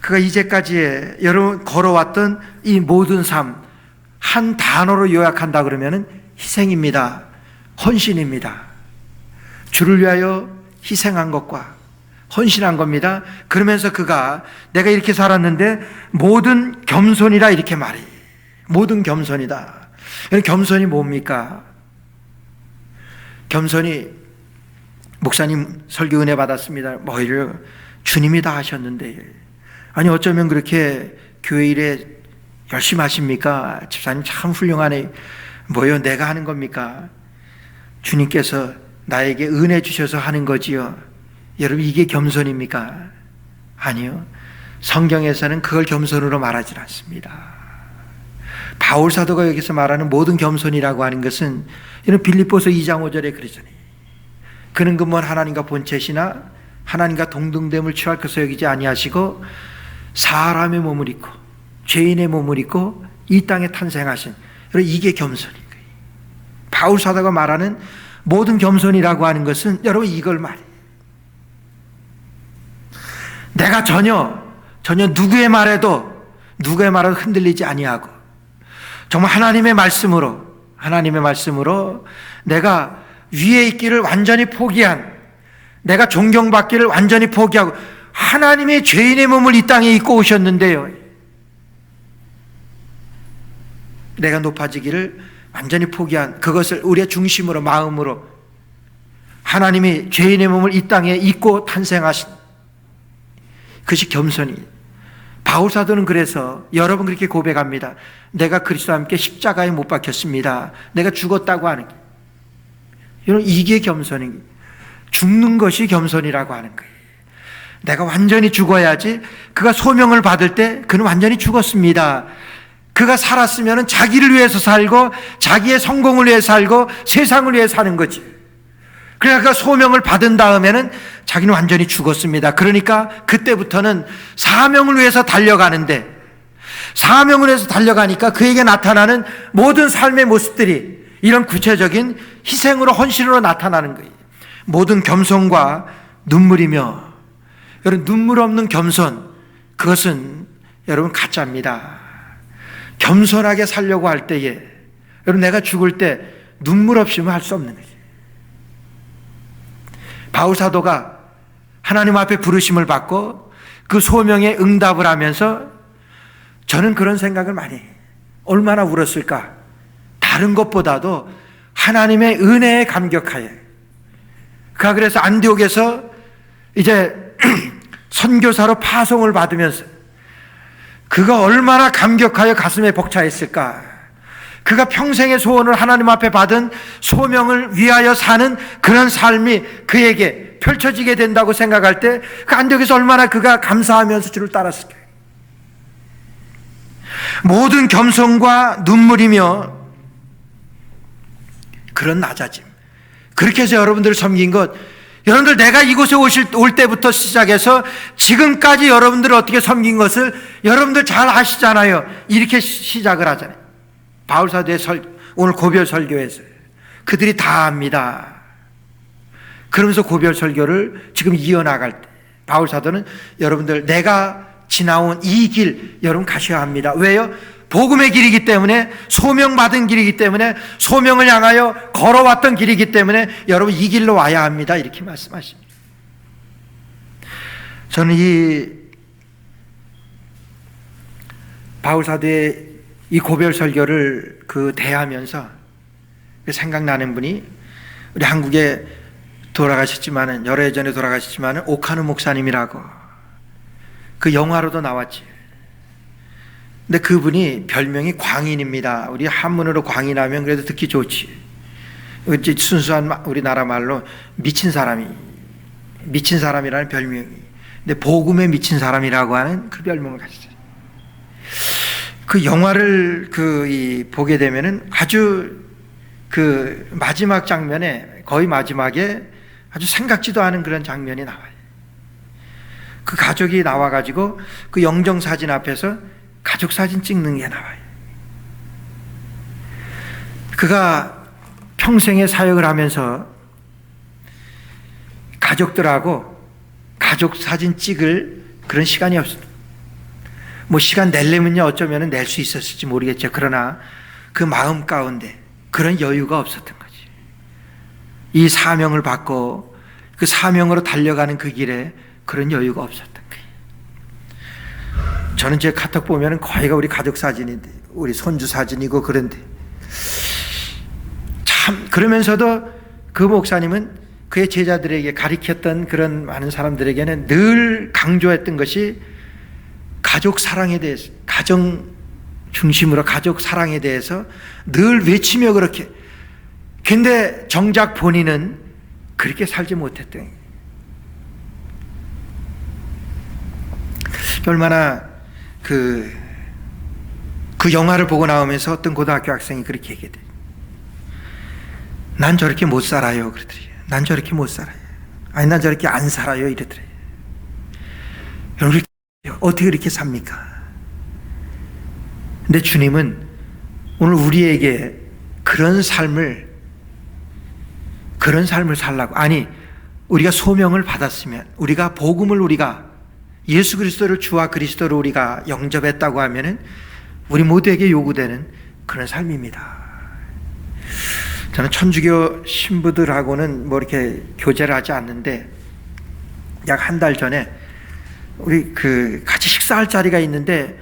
그가 이제까지 여러분 걸어왔던 이 모든 삶 한 단어로 요약한다 그러면은 희생입니다. 헌신입니다. 주를 위하여 희생한 것과 헌신한 겁니다. 그러면서 그가 내가 이렇게 살았는데 모든 겸손이라 이렇게 말해. 모든 겸손이다. 겸손이 뭡니까? 겸손이 목사님 설교 은혜 받았습니다. 뭐를 주님이 다 하셨는데 아니 어쩌면 그렇게 교회 일에 열심히 하십니까? 집사님 참 훌륭하네. 뭐요? 내가 하는 겁니까? 주님께서 나에게 은혜 주셔서 하는 거지요. 여러분 이게 겸손입니까? 아니요. 성경에서는 그걸 겸손으로 말하지 않습니다. 바울 사도가 여기서 말하는 모든 겸손이라고 하는 것은 이런 빌립보서 2장 5절에 그러잖아요. 그는 그뭐 하나님과 본체시나 하나님과 동등됨을 취할 것을 여기지 아니하시고 사람의 몸을 입고 죄인의 몸을 입고 이 땅에 탄생하신 여러분 이게 겸손인 거예요. 바울 사도가 말하는 모든 겸손이라고 하는 것은 여러분 이걸 말해요. 내가 전혀 누구의 말에도 흔들리지 아니하고 정말 하나님의 말씀으로 하나님의 말씀으로 내가 위에 있기를 완전히 포기한, 내가 존경받기를 완전히 포기하고 하나님의 죄인의 몸을 이 땅에 입고 오셨는데요, 내가 높아지기를 완전히 포기한 그것을 우리의 중심으로, 마음으로 하나님이 죄인의 몸을 이 땅에 입고 탄생하신 그것이 겸손이. 바울사도는 그래서 여러 번 그렇게 고백합니다. 내가 그리스도와 함께 십자가에 못 박혔습니다. 내가 죽었다고 하는 게, 여러분, 이게 겸손인 거예요. 죽는 것이 겸손이라고 하는 거예요. 내가 완전히 죽어야지. 그가 소명을 받을 때 그는 완전히 죽었습니다. 그가 살았으면 자기를 위해서 살고 자기의 성공을 위해 살고 세상을 위해 사는 거지. 그러니까 그가 소명을 받은 다음에는 자기는 완전히 죽었습니다. 그러니까 그때부터는 사명을 위해서 달려가는데, 사명을 위해서 달려가니까 그에게 나타나는 모든 삶의 모습들이 이런 구체적인 희생으로, 헌신으로 나타나는 거예요. 모든 겸손과 눈물이며, 여러분, 눈물 없는 겸손, 그것은 여러분 가짜입니다. 겸손하게 살려고 할 때에, 여러분, 내가 죽을 때 눈물 없이는 할 수 없는 거죠. 바울사도가 하나님 앞에 부르심을 받고 그 소명에 응답을 하면서 저는 그런 생각을 많이 해요. 얼마나 울었을까? 다른 것보다도 하나님의 은혜에 감격하여, 그가 그래서 안디옥에서 이제 선교사로 파송을 받으면서 그가 얼마나 감격하여 가슴에 벅차했을까? 그가 평생의 소원을 하나님 앞에 받은 소명을 위하여 사는 그런 삶이 그에게 펼쳐지게 된다고 생각할 때 그 안디옥에서 얼마나 그가 감사하면서 주를 따랐을까요? 모든 겸손과 눈물이며 그런 낮아짐. 그렇게 해서 여러분들을 섬긴 것, 여러분들 내가 이곳에 올 때부터 시작해서 지금까지 여러분들을 어떻게 섬긴 것을 여러분들 잘 아시잖아요. 이렇게 시작을 하잖아요. 바울사도의 오늘 고별 설교에서 그들이 다 압니다. 그러면서 고별 설교를 지금 이어나갈 때 바울사도는 여러분들 내가 지나온 이 길 여러분 가셔야 합니다. 왜요? 복음의 길이기 때문에, 소명받은 길이기 때문에, 소명을 향하여 걸어왔던 길이기 때문에 여러분 이 길로 와야 합니다. 이렇게 말씀하십니다. 저는 이 바울사도의 이 고별 설교를 대하면서 생각나는 분이 우리 한국에 돌아가셨지만은, 여러 해 전에 돌아가셨지만은 오카노 목사님이라고, 그 영화로도 나왔지. 근데 그분이 별명이 광인입니다. 우리 한문으로 광인하면 그래도 듣기 좋지. 순수한 우리나라 말로 미친 사람이라는 별명이. 근데 복음에 미친 사람이라고 하는 그 별명을 가졌어요. 그 영화를 보게 되면은 아주 그 마지막 장면에, 거의 마지막에 아주 생각지도 않은 그런 장면이 나와요. 그 가족이 나와가지고 그 영정사진 앞에서 가족사진 찍는 게 나와요. 그가 평생의 사역을 하면서 가족들하고 가족사진 찍을 그런 시간이 없습니다. 뭐 시간 내려면요 어쩌면 낼 수 있었을지 모르겠죠. 그러나 그 마음 가운데 그런 여유가 없었던 거지. 이 사명을 받고 그 사명으로 달려가는 그 길에 그런 여유가 없었던 거예요. 저는 제 카톡 보면 거의가 우리 가족 사진인데, 우리 손주 사진이고, 그런데 참, 그러면서도 그 목사님은 그의 제자들에게 가르쳤던 그런 많은 사람들에게는 늘 강조했던 것이 가족 사랑에 대해서, 가정 중심으로 가족 사랑에 대해서 늘 외치며 그렇게. 근데 정작 본인은 그렇게 살지 못했던 거예요. 얼마나 그 영화를 보고 나오면서 어떤 고등학교 학생이 그렇게 얘기해. 난 저렇게 못 살아요. 그러더래요. 난 저렇게 못 살아요. 아니, 난 저렇게 안 살아요. 이러더래요. 여러분, 어떻게 그렇게 삽니까? 근데 주님은 오늘 우리에게 그런 삶을 살라고. 아니, 우리가 소명을 받았으면, 우리가 복음을, 우리가 예수 그리스도를 주와 그리스도를 우리가 영접했다고 하면은 우리 모두에게 요구되는 그런 삶입니다. 저는 천주교 신부들하고는 뭐 이렇게 교제를 하지 않는데 약 한 달 전에 우리 같이 식사할 자리가 있는데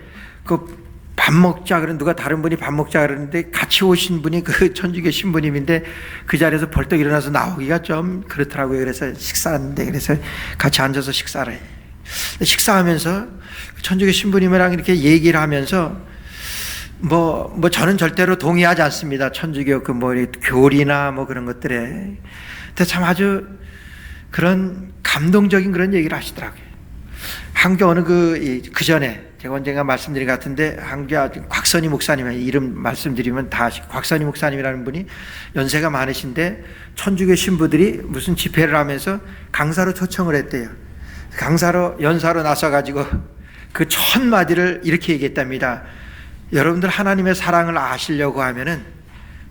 밥 먹자 그런 누가 다른 분이 밥 먹자 그러는데 같이 오신 분이 그 천주교 신부님인데 그 자리에서 벌떡 일어나서 나오기가 좀 그렇더라고요. 그래서 식사하는데 그래서 같이 앉아서 식사를 해요. 식사하면서 천주교 신부님이랑 이렇게 얘기를 하면서 뭐 저는 절대로 동의하지 않습니다. 천주교 교리나 뭐 그런 것들에. 근데 참 아주 그런 감동적인 그런 얘기를 하시더라고요. 한교 어느 그 전에 제가 언젠가 말씀드린 것 같은데 한교 곽선희 목사님 이름 말씀드리면 다 아시고 곽선희 목사님이라는 분이 연세가 많으신데 천주교 신부들이 무슨 집회를 하면서 강사로 초청을 했대요. 연사로 나서가지고 그 첫 마디를 이렇게 얘기했답니다. 여러분들 하나님의 사랑을 아시려고 하면은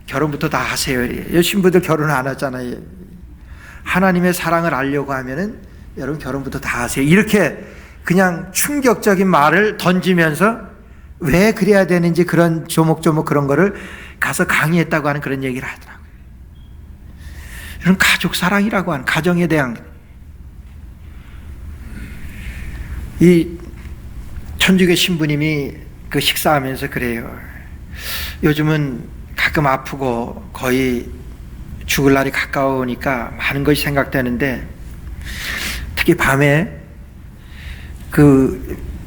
결혼부터 다 하세요. 신부들 결혼 안 하잖아요. 하나님의 사랑을 알려고 하면은 여러분 결혼부터 다 하세요. 이렇게 그냥 충격적인 말을 던지면서 왜 그래야 되는지 그런 조목조목 그런 거를 가서 강의했다고 하는 그런 얘기를 하더라고요. 이런 가족 사랑이라고 하는 가정에 대한 이 천주교 신부님이 그 식사하면서 그래요. 요즘은 가끔 아프고 거의 죽을 날이 가까우니까 많은 것이 생각되는데 특히 밤에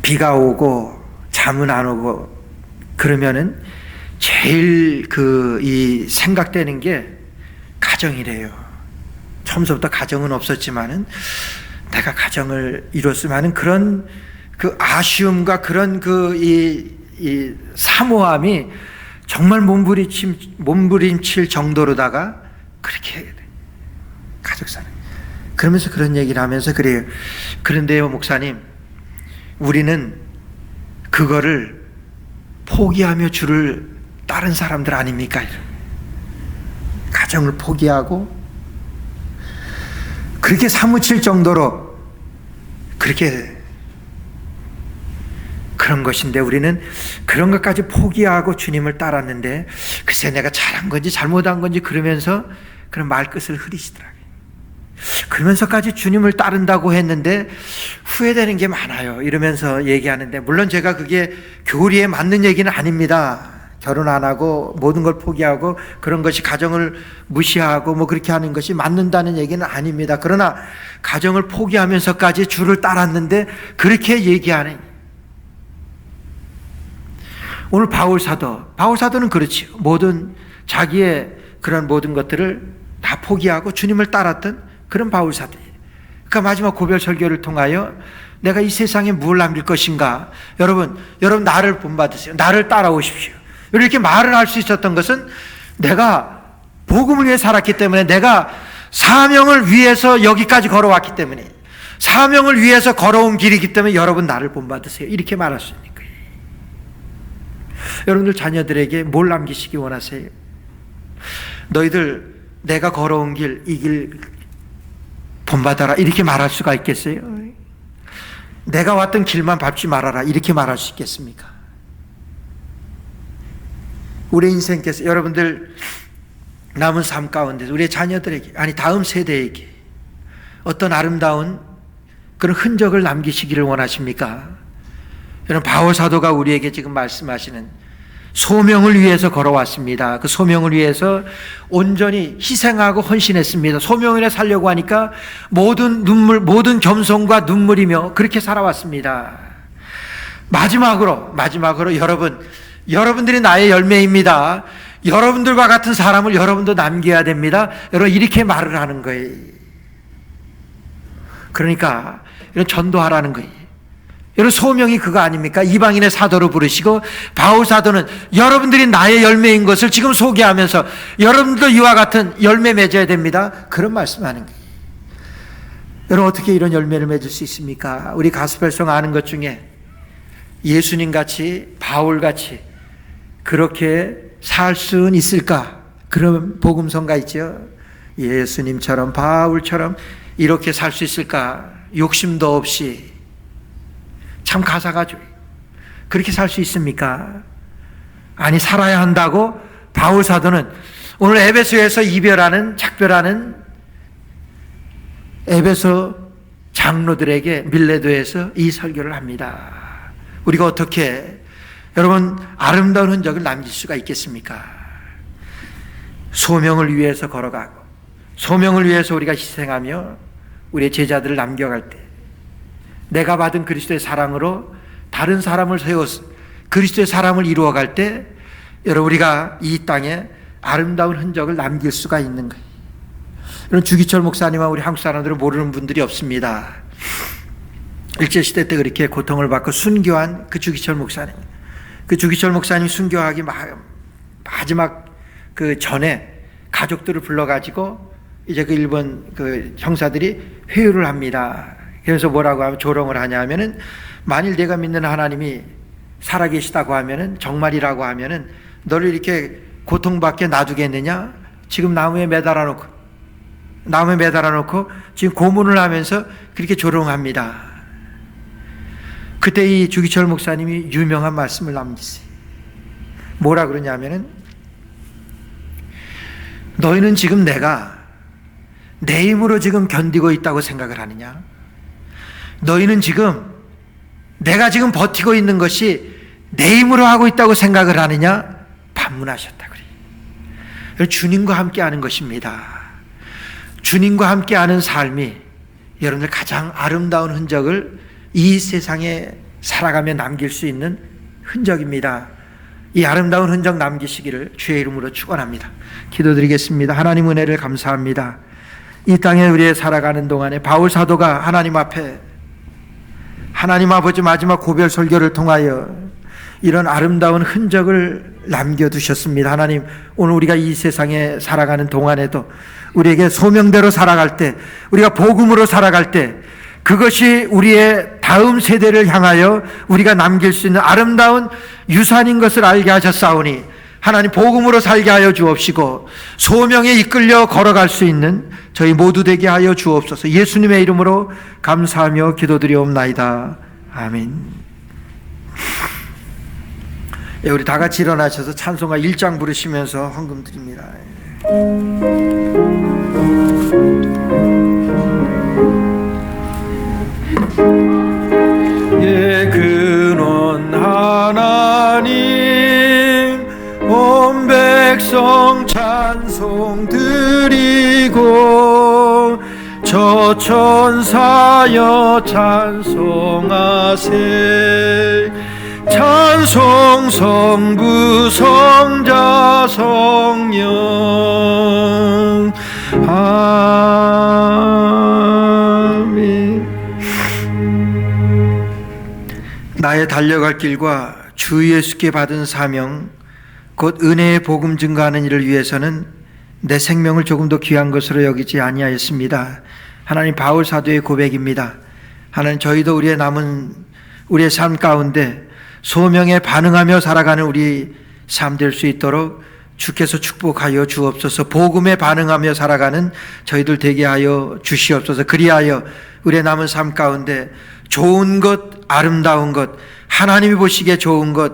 비가 오고 잠은 안 오고 그러면은 제일 이 생각되는 게 가정이래요. 처음부터 가정은 없었지만은 내가 가정을 이뤘으면 하는 그런 아쉬움과 그런 이 사모함이 정말 몸부림칠 정도로다가 그렇게 가족 사랑. 그러면서 그런 얘기를 하면서 그래요. 그런데요, 목사님, 우리는 그거를 포기하며 주를 따른 사람들 아닙니까? 가정을 포기하고 그렇게 사무칠 정도로 그렇게 그런 것인데 우리는 그런 것까지 포기하고 주님을 따랐는데 글쎄 내가 잘한 건지 잘못한 건지 그러면서 그런 말끝을 흐리시더라고요. 그러면서까지 주님을 따른다고 했는데 후회되는 게 많아요. 이러면서 얘기하는데 물론 제가 그게 교리에 맞는 얘기는 아닙니다. 결혼 안 하고 모든 걸 포기하고 그런 것이 가정을 무시하고 뭐 그렇게 하는 것이 맞는다는 얘기는 아닙니다. 그러나 가정을 포기하면서까지 주를 따랐는데 그렇게 얘기하는 오늘 바울사도는 그렇지요. 자기의 그런 모든 것들을 다 포기하고 주님을 따랐던 그런 바울사도예요. 그러니까 마지막 고별 설교를 통하여 내가 이 세상에 뭘 남길 것인가? 여러분 나를 본받으세요. 나를 따라오십시오. 이렇게 말을 할 수 있었던 것은 내가 복음을 위해 살았기 때문에 내가 사명을 위해서 여기까지 걸어왔기 때문에 사명을 위해서 걸어온 길이기 때문에 여러분 나를 본받으세요. 이렇게 말할 수 있는 거예요. 여러분들 자녀들에게 뭘 남기시기 원하세요? 너희들 내가 걸어온 길, 이 길 본받아라 이렇게 말할 수가 있겠어요? 내가 왔던 길만 밟지 말아라 이렇게 말할 수 있겠습니까? 우리 인생께서 여러분들 남은 삶 가운데 우리의 자녀들에게 아니 다음 세대에게 어떤 아름다운 그런 흔적을 남기시기를 원하십니까? 여러분 바울 사도가 우리에게 지금 말씀하시는 소명을 위해서 걸어왔습니다. 그 소명을 위해서 온전히 희생하고 헌신했습니다. 소명을 위해 살려고 하니까 모든 겸손과 눈물이며 그렇게 살아왔습니다. 마지막으로 여러분들이 나의 열매입니다. 여러분들과 같은 사람을 여러분도 남겨야 됩니다. 여러분 이렇게 말을 하는 거예요. 그러니까 이런 전도하라는 거예요. 여러분 소명이 그거 아닙니까? 이방인의 사도로 부르시고 바울 사도는 여러분들이 나의 열매인 것을 지금 소개하면서 여러분도 이와 같은 열매 맺어야 됩니다. 그런 말씀하는 거예요. 여러분 어떻게 이런 열매를 맺을 수 있습니까? 우리 가스펠성 아는 것 중에 예수님같이 바울같이 그렇게 살 수는 있을까? 그런 복음성가 있죠. 예수님처럼 바울처럼 이렇게 살 수 있을까? 욕심도 없이 참 가사가 좋아요. 그렇게 살 수 있습니까? 아니 살아야 한다고 바울 사도는 오늘 에베소에서 이별하는, 작별하는 에베소 장로들에게 밀레도에서 이 설교를 합니다. 우리가 어떻게 여러분 아름다운 흔적을 남길 수가 있겠습니까? 소명을 위해서 걸어가고 소명을 위해서 우리가 희생하며 우리의 제자들을 남겨갈 때 내가 받은 그리스도의 사랑으로 다른 사람을 세워서 그리스도의 사람을 이루어갈 때 여러분 우리가 이 땅에 아름다운 흔적을 남길 수가 있는 거예요. 이런 주기철 목사님과 우리 한국 사람들은 모르는 분들이 없습니다. 일제시대 때 그렇게 고통을 받고 순교한 그 주기철 목사님. 그 주기철 목사님 순교하기 마지막 그 전에 가족들을 불러가지고 이제 그 일본 그 형사들이 회유를 합니다. 그래서 뭐라고 하면 조롱을 하냐면은 만일 내가 믿는 하나님이 살아계시다고 하면은 정말이라고 하면은 너를 이렇게 고통받게 놔두겠느냐? 지금 나무에 매달아 놓고 지금 고문을 하면서 그렇게 조롱합니다. 그때 이 주기철 목사님이 유명한 말씀을 남기세요. 뭐라 그러냐면은 너희는 지금 내가 내 힘으로 지금 견디고 있다고 생각을 하느냐? 너희는 지금 내가 지금 버티고 있는 것이 내 힘으로 하고 있다고 생각을 하느냐? 반문하셨다 그래요. 주님과 함께 하는 것입니다. 주님과 함께 하는 삶이 여러분들 가장 아름다운 흔적을 이 세상에 살아가며 남길 수 있는 흔적입니다. 이 아름다운 흔적 남기시기를 주의 이름으로 축원합니다. 기도드리겠습니다. 하나님 은혜를 감사합니다. 이 땅에 우리의 살아가는 동안에 바울 사도가 하나님 앞에 하나님 아버지 마지막 고별 설교를 통하여 이런 아름다운 흔적을 남겨두셨습니다. 하나님, 오늘 우리가 이 세상에 살아가는 동안에도 우리에게 소명대로 살아갈 때, 우리가 복음으로 살아갈 때 그것이 우리의 다음 세대를 향하여 우리가 남길 수 있는 아름다운 유산인 것을 알게 하셨사오니 하나님 복음으로 살게 하여 주옵시고 소명에 이끌려 걸어갈 수 있는 저희 모두 되게 하여 주옵소서. 예수님의 이름으로 감사하며 기도드리옵나이다. 아멘. 예, 우리 다 같이 일어나셔서 찬송가 1장 부르시면서 헌금 드립니다. 예, 근원 하나님 온 백성 찬송 드리고 저 천사여 찬송하세. 찬송 성부 성자 성령 아멘. 나의 달려갈 길과 주 예수께 받은 사명 곧 은혜의 복음 증거하는 일을 위해서는 내 생명을 조금 더 귀한 것으로 여기지 아니하였습니다. 하나님, 바울 사도의 고백입니다. 하나님, 저희도 우리의 남은 우리의 삶 가운데 소명에 반응하며 살아가는 우리 삶 될 수 있도록 주께서 축복하여 주옵소서. 복음에 반응하며 살아가는 저희들 되게 하여 주시옵소서. 그리하여 우리의 남은 삶 가운데 좋은 것, 아름다운 것, 하나님이 보시기에 좋은 것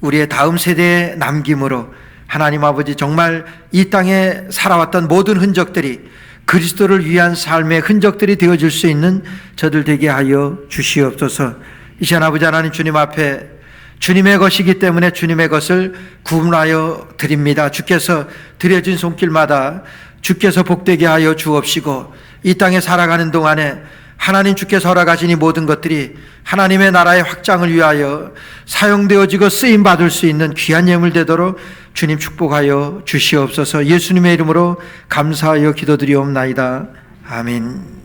우리의 다음 세대에 남김으로 하나님 아버지 정말 이 땅에 살아왔던 모든 흔적들이 그리스도를 위한 삶의 흔적들이 되어질 수 있는 저들 되게 하여 주시옵소서. 이 시간 아버지 하나님 주님 앞에 주님의 것이기 때문에 주님의 것을 구분하여 드립니다. 주께서 드려진 손길마다 주께서 복되게 하여 주옵시고 이 땅에 살아가는 동안에 하나님 주께서 허락하신 이 모든 것들이 하나님의 나라의 확장을 위하여 사용되어지고 쓰임받을 수 있는 귀한 예물 되도록 주님 축복하여 주시옵소서. 예수님의 이름으로 감사하여 기도드리옵나이다. 아멘.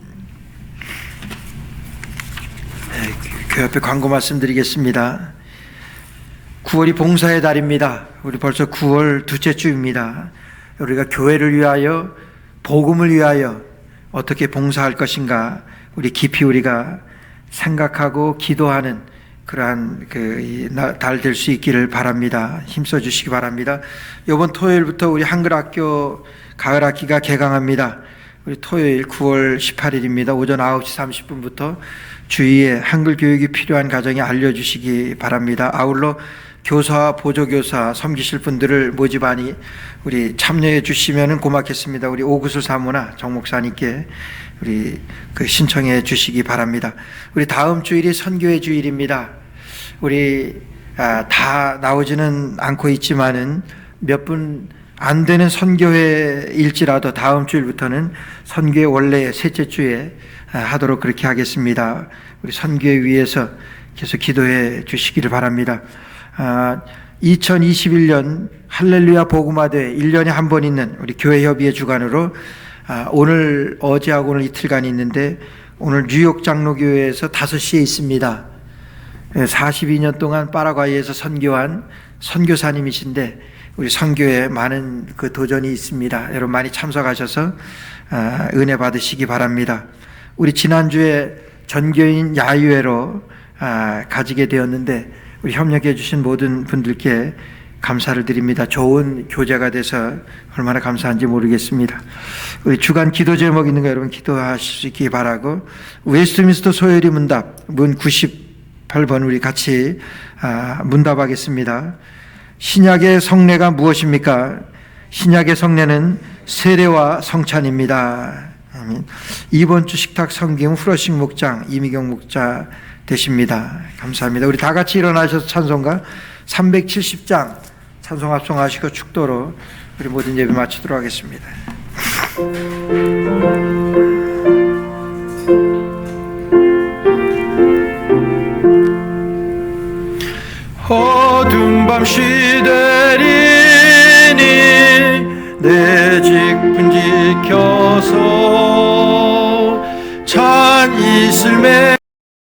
네, 교회 앞에 광고 말씀드리겠습니다. 9월이 봉사의 달입니다. 우리 벌써 9월 둘째 주입니다. 우리가 교회를 위하여 복음을 위하여 어떻게 봉사할 것인가 우리 깊이 우리가 생각하고 기도하는 그러한 달 될 수 있기를 바랍니다. 힘써 주시기 바랍니다. 이번 토요일부터 우리 한글학교 가을학기가 개강합니다. 우리 토요일 9월 18일입니다. 오전 9시 30분부터 주위에 한글 교육이 필요한 가정에 알려주시기 바랍니다. 아울러 교사, 보조교사 섬기실 분들을 모집하니 우리 참여해 주시면 고맙겠습니다. 우리 오구슬 사모나 정 목사님께 우리 신청해 주시기 바랍니다. 우리 다음 주일이 선교의 주일입니다. 우리 다 나오지는 않고 있지만은 몇 분 안 되는 선교회일지라도 다음 주일부터는 선교회 원래 셋째 주에 하도록 그렇게 하겠습니다. 우리 선교회 위해서 계속 기도해 주시기를 바랍니다. 2021년 할렐루야 복음화대회 1년에 한 번 있는 우리 교회협의회 주관으로 오늘 어제하고 오늘 이틀간 있는데 오늘 뉴욕 장로교회에서 5시에 있습니다. 42년 동안 파라과이에서 선교한 선교사님이신데 우리 선교에 많은 그 도전이 있습니다. 여러분 많이 참석하셔서 은혜 받으시기 바랍니다. 우리 지난주에 전교인 야유회로 가지게 되었는데 우리 협력해 주신 모든 분들께 감사를 드립니다. 좋은 교제가 돼서 얼마나 감사한지 모르겠습니다. 우리 주간 기도 제목 있는 거 여러분 기도하시기 바라고, 웨스트민스터 소요리 문답 문 98번 우리 같이 문답하겠습니다. 신약의 성례가 무엇입니까? 신약의 성례는 세례와 성찬입니다. 아멘. 이번 주 식탁 성경 후러식 목장 이미경 목자 되십니다. 감사합니다. 우리 다 같이 일어나셔서 찬송가 370장 찬송 합성하시고 축도로 우리 모든 예배 마치도록 하겠습니다. 어두운 밤 시대리니 내 직분 지켜서 찬 이슬매